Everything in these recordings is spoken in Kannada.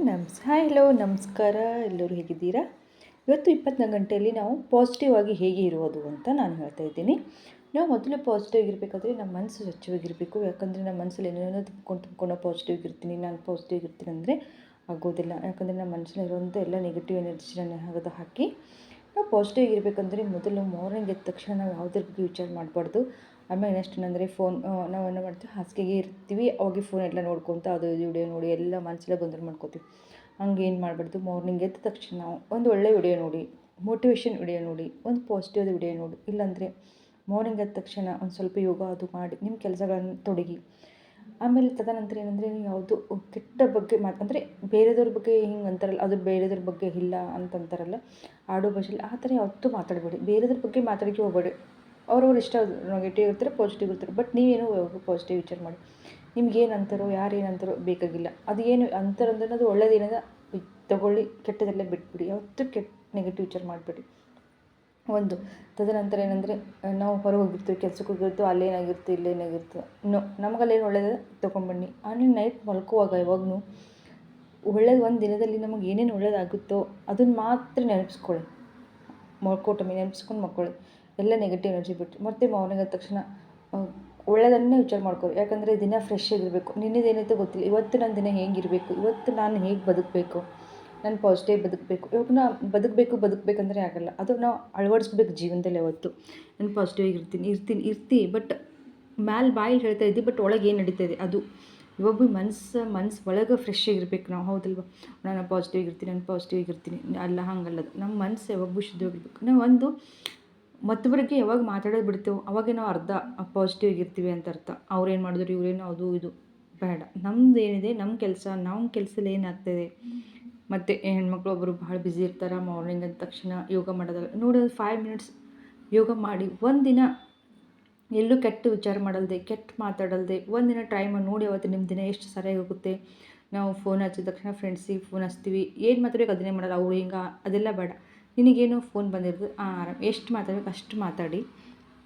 ಹಾಯ್ ಹಲೋ ನಮಸ್ಕಾರ. ಎಲ್ಲರೂ ಹೇಗಿದ್ದೀರಾ? ಇವತ್ತು 24 ಗಂಟೆಯಲ್ಲಿ ನಾವು ಪಾಸಿಟಿವ್ ಆಗಿ ಹೇಗೆ ಇರುವುದು ಅಂತ ನಾನು ಹೇಳ್ತಾ ಇದ್ದೀನಿ. ನಾವು ಮೊದಲು ಪಾಸಿಟಿವ್ ಆಗಿರಬೇಕಾದ್ರೆ ನಮ್ಮ ಮನಸ್ಸು ಸ್ವಚ್ಛವಾಗಿರಬೇಕು. ಯಾಕಂದರೆ ನಮ್ಮ ಮನಸ್ಸಲ್ಲಿ ಏನೇನೋ ತುಂಬ್ಕೊಂಡು ಪಾಸಿಟಿವ್ ಆಗಿರ್ತೀನಿ, ನಾನು ಪಾಸಿಟಿವ್ ಆಗಿರ್ತೀನಿ ಅಂದರೆ ಆಗೋದಿಲ್ಲ. ಯಾಕಂದರೆ ನಮ್ಮ ಮನಸ್ಸಲ್ಲಿರುವಂಥ ಎಲ್ಲ ನೆಗೆಟಿವ್ ಎನರ್ಜಿನ ಹಾಕಿ ನಾವು ಪಾಸಿಟಿವ್ ಆಗಿರಬೇಕಂದ್ರೆ ಮೊದಲು ಮಾರ್ನಿಂಗ್ ಎದ್ದ ತಕ್ಷಣ ನಾವು ಯಾವುದ್ರ ಬಗ್ಗೆ ವಿಚಾರ ಮಾಡಬಾರ್ದು. ಆಮೇಲೆ ನೆಕ್ಸ್ಟ್ ಏನಂದರೆ ನಾವೇನು ಮಾಡ್ತೀವಿ, ಹಾಸಿಗೆಗೆ ಇರ್ತೀವಿ, ಅವಾಗೆ ಫೋನ್ ಎಲ್ಲ ನೋಡ್ಕೊತ ಅದು ಇದು ವಿಡಿಯೋ ನೋಡಿ ಎಲ್ಲ ಮನಸ್ಸಲ್ಲೇ ಗೊಂದಲ ಮಾಡ್ಕೋತೀವಿ. ಹಂಗೆ ಏನು ಮಾಡಬಾರ್ದು. ಮಾರ್ನಿಂಗ್ ಎದ್ದ ತಕ್ಷಣ ಒಂದು ಒಳ್ಳೆ ವಿಡಿಯೋ ನೋಡಿ, ಮೋಟಿವೇಶನ್ ವಿಡಿಯೋ ನೋಡಿ, ಒಂದು ಪಾಸಿಟಿವ್ ವಿಡಿಯೋ ನೋಡಿ. ಇಲ್ಲಾಂದರೆ ಮಾರ್ನಿಂಗ್ ಎದ್ದ ತಕ್ಷಣ ಒಂದು ಸ್ವಲ್ಪ ಯೋಗ ಅದು ಮಾಡಿ ನಿಮ್ಮ ಕೆಲಸಗಳನ್ನು ತೊಡಗಿ. ಆಮೇಲೆ ತದನಂತರ ಏನಂದರೆ ನೀವು ಯಾವುದು ಕೆಟ್ಟ ಬಗ್ಗೆ ಅಂದರೆ ಬೇರೆದವ್ರ ಬಗ್ಗೆ ಹಿಂಗೆ ಅಂತಾರಲ್ಲ, ಅದು ಬೇರೆದವ್ರ ಬಗ್ಗೆ ಇಲ್ಲ ಅಂತಂತಾರಲ್ಲ ಆಡೋ ಭಾಷೆಯಲ್ಲಿ, ಆ ಥರ ಯಾವತ್ತೂ ಮಾತಾಡಬೇಡಿ. ಬೇರೆದ್ರ ಬಗ್ಗೆ ಮಾತಾಡೋಕ್ಕೆ ಹೋಗಬೇಡಿ. ಅವ್ರವ್ರು ಇಷ್ಟ ನೆಗೆಟಿವ್ ಇರ್ತಾರೆ, ಪಾಸಿಟಿವ್ ಇರ್ತಾರೆ. ಬಟ್ ನೀವೇನು ಪಾಸಿಟಿವ್ ವಿಚಾರ ಮಾಡಿ. ನಿಮ್ಗೇನು ಅಂತಾರೋ ಯಾರು ಏನಂತಾರೋ ಬೇಕಾಗಿಲ್ಲ. ಅದು ಏನು ಅಂತಾರಂದ್ರೆ ಅದು ಒಳ್ಳೇದೇನದ ತಗೊಳ್ಳಿ, ಕೆಟ್ಟದೆಲ್ಲ ಬಿಟ್ಬಿಡಿ. ಯಾವತ್ತೂ ನೆಗೆಟಿವ್ ವಿಚಾರ ಮಾಡಬೇಡಿ. ಒಂದು ತದನಂತರ ಏನಂದರೆ ನಾವು ಹೊರಗೆ ಹೋಗಿರ್ತೀವಿ, ಕೆಲ್ಸಕ್ಕೆ ಹೋಗಿರ್ತೀವಿ, ಅಲ್ಲೇನಾಗಿರ್ತೀವಿ ಇಲ್ಲೇನಾಗಿರ್ತೀವಿ ನಮಗಲ್ಲೇನು ಒಳ್ಳೇದು ತೊಗೊಂಡ್ಬನ್ನಿ. ಆಮೇಲೆ ನೈಟ್ ಮಲ್ಕೋವಾಗ ಯಾವಾಗೂ ಒಳ್ಳೇದು ಒಂದು ದಿನದಲ್ಲಿ ನಮಗೆ ಏನೇನು ಒಳ್ಳೇದಾಗುತ್ತೋ ಅದನ್ನು ಮಾತ್ರ ನೆನಪಿಸ್ಕೊಳ್ಳಿ. ಮಲ್ಕೋ ಟೈಮಿಗೆ ನೆನಪಿಸ್ಕೊಂಡು ಮಲ್ಕೊಳ್ಳಿ. ಎಲ್ಲ ನೆಗೆಟಿವ್ ಎನರ್ಜಿ ಬಿಟ್ಟು ಮತ್ತು ಮಾರ್ನಿಂಗ್ ಆದ ತಕ್ಷಣ ಒಳ್ಳೆಯದನ್ನೇ ವಿಚಾರ ಮಾಡ್ಕೊಳ್ಳಿ. ಯಾಕಂದರೆ ದಿನ ಫ್ರೆಶ್ ಆಗಿರಬೇಕು. ನಿನ್ನೆದೇನೈತೆ ಗೊತ್ತಿಲ್ಲ, ಇವತ್ತು ನನ್ನ ದಿನ ಹೇಗಿರಬೇಕು, ಇವತ್ತು ನಾನು ಹೇಗೆ ಬದುಕಬೇಕು, ನಾನು ಪಾಸಿಟಿವ್ ಬದುಕಬೇಕು. ಇವಾಗ ನಾ ಬದುಕಬೇಕಂದ್ರೆ ಆಗಲ್ಲ. ಅದು ನಾವು ಅಳವಡಿಸ್ಬೇಕು ಜೀವನದಲ್ಲಿ. ಯಾವತ್ತು ನಾನು ಪಾಸಿಟಿವ್ ಇರ್ತಿ ಬಟ್ ಬಾಯಲ್ಲಿ ಹೇಳ್ತಾ ಇದ್ದಿ, ಬಟ್ ಒಳಗೆ ಏನು ನಡೀತಾಯಿದೆ ಅದು ಇವಾಗ ಭೀ ಮನಸ್ಸು ಒಳಗೆ ಫ್ರೆಶ್ ಆಗಿರ್ಬೇಕು. ನಾವು ಹೌದಲ್ವ, ನಾನು ಪಾಸಿಟಿವ್ ಆಗಿರ್ತೀನಿ ಅಲ್ಲ, ಹಂಗಲ್ಲ. ನಮ್ಮ ಮನಸ್ಸು ಯಾವಾಗ ಭೀ ಶುದ್ಧವಾಗಿರ್ಬೇಕು. ನಾವು ಒಂದು ಮತ್ತೊಬ್ಬರಿಗೆ ಯಾವಾಗ ಮಾತಾಡೋದು ಬಿಡ್ತೇವೆ ಅವಾಗೆ ನಾವು ಅರ್ಧ ಪಾಸಿಟಿವ್ ಆಗಿರ್ತೀವಿ ಅಂತ ಅರ್ಥ. ಅವ್ರೇನು ಮಾಡಿದ್ರು ಇವ್ರೇನು ಅದು ಇದು ಬೇಡ. ನಮ್ದು ಏನಿದೆ ನಮ್ಮ ಕೆಲಸದಲ್ಲಿ ಏನಾಗ್ತಾಯಿದೆ. ಮತ್ತು ಹೆಣ್ಮಕ್ಳು ಒಬ್ಬರು ಭಾಳ ಬ್ಯುಸಿ ಇರ್ತಾರೆ. ಮಾರ್ನಿಂಗ್ ಅಂದ ತಕ್ಷಣ ಯೋಗ ಮಾಡೋದಲ್ಲ ನೋಡಿ, ಒಂದು 5 ಮಿನಿಟ್ಸ್ ಯೋಗ ಮಾಡಿ. ಒಂದಿನ ಎಲ್ಲೂ ಕೆಟ್ಟ ವಿಚಾರ ಮಾಡಲ್ದೆ, ಕೆಟ್ಟ ಮಾತಾಡಲ್ದೆ ಒಂದಿನ ಟ್ರೈ ಮಾಡಿ ನೋಡಿ. ಅವತ್ತು ನಿಮ್ಮ ದಿನ ಎಷ್ಟು ಸರಿಯಾಗಿ ಹೋಗುತ್ತೆ. ನಾವು ಫೋನ್ ಹಚ್ಚಿದ ತಕ್ಷಣ ಫ್ರೆಂಡ್ಸಿಗೆ ಫೋನ್ ಹಚ್ತೀವಿ, ಏನು ಮಾತಾಡಬೇಕು ಅದನ್ನೇ ಮಾಡಲ್ಲ. ಅವ್ರು ಹಿಂಗೆ ಅದೆಲ್ಲ ಬೇಡ. ನಿನಗೇನೋ ಫೋನ್ ಬಂದಿರೋದು ಆರಾಮ್ ಎಷ್ಟು ಮಾತಾಡಬೇಕು ಅಷ್ಟು ಮಾತಾಡಿ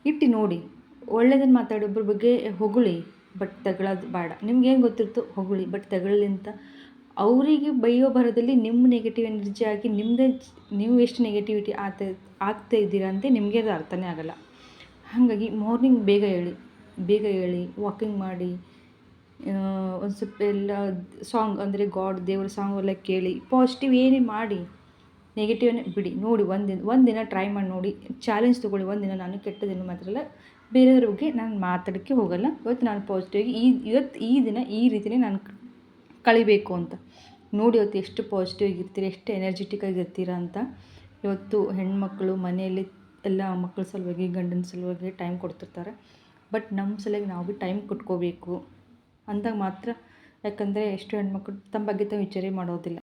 ಇಟ್ಟು ನೋಡಿ. ಒಳ್ಳೇದನ್ನು ಮಾತಾಡಿ, ಒಬ್ಬರ ಬಗ್ಗೆ ಹೊಗಳಿ, ಬಟ್ ತಗೊಳ್ಳೋದು ಬೇಡ. ನಿಮ್ಗೇನು ಗೊತ್ತಿರ್ತೋ ಹೊಗಳಿ, ಬಟ್ ತಗೊಳ್ಳಿ ಅಂತ ಅವರಿಗೆ ಬೈಯೋ ಬರೋದಲ್ಲಿ ನಿಮ್ಮ ನೆಗೆಟಿವ್ ಎನರ್ಜಿ ಆಗಿ ನೀವು ಎಷ್ಟು ನೆಗೆಟಿವಿಟಿ ಆಗ್ತಾ ಇದ್ದೀರಾ ಅಂತ ನಿಮಗೆ ಅದು ಅರ್ಥನೇ ಆಗೋಲ್ಲ. ಹಾಗಾಗಿ ಮಾರ್ನಿಂಗ್ ಬೇಗ ಹೇಳಿ ವಾಕಿಂಗ್ ಮಾಡಿ, ಒಂದು ಸ್ವಲ್ಪ ಎಲ್ಲ ಸಾಂಗ್ ಅಂದರೆ ದೇವ್ರ ಸಾಂಗ್ ಎಲ್ಲ ಕೇಳಿ, ಪಾಸಿಟಿವ್ ಏನೇ ಮಾಡಿ, ನೆಗೆಟಿವ್ನೇ ಬಿಡಿ. ನೋಡಿ ಒಂದಿನ ಟ್ರೈ ಮಾಡಿ ನೋಡಿ. ಚಾಲೆಂಜ್ ತೊಗೊಳ್ಳಿ. ಒಂದಿನ ನಾನು ಕೆಟ್ಟದೇನು ಮಾತ್ರಲ್ಲ, ಬೇರೆಯವ್ರ ಬಗ್ಗೆ ನಾನು ಮಾತಾಡೋಕ್ಕೆ ಹೋಗಲ್ಲ. ಇವತ್ತು ನಾನು ಪಾಸಿಟಿವ್ ಇವತ್ತು ಈ ದಿನ ಈ ರೀತಿಯೇ ನಾನು ಕಳಿಬೇಕು ಅಂತ ನೋಡಿ. ಇವತ್ತು ಎಷ್ಟು ಪಾಸಿಟಿವ್ ಆಗಿರ್ತೀರಿ, ಎಷ್ಟು ಎನರ್ಜೆಟಿಕ್ ಆಗಿರ್ತೀರಾ ಅಂತ. ಇವತ್ತು ಹೆಣ್ಮಕ್ಳು ಮನೆಯಲ್ಲಿ ಎಲ್ಲ ಮಕ್ಕಳ ಸಲುವಾಗಿ, ಗಂಡನ ಸಲುವಾಗಿ ಟೈಮ್ ಕೊಡ್ತಿರ್ತಾರೆ. ಬಟ್ ನಮ್ಮ ಸಲುವಾಗಿ ನಾವು ಭೀ ಟೈಮ್ ಕೊಟ್ಕೋಬೇಕು ಅಂದಾಗ ಮಾತ್ರ. ಯಾಕಂದರೆ ಎಷ್ಟು ಹೆಣ್ಮಕ್ಳು ತಮ್ಮ ಬಗ್ಗೆ ತಾವು ವಿಚಾರ ಮಾಡೋದಿಲ್ಲ.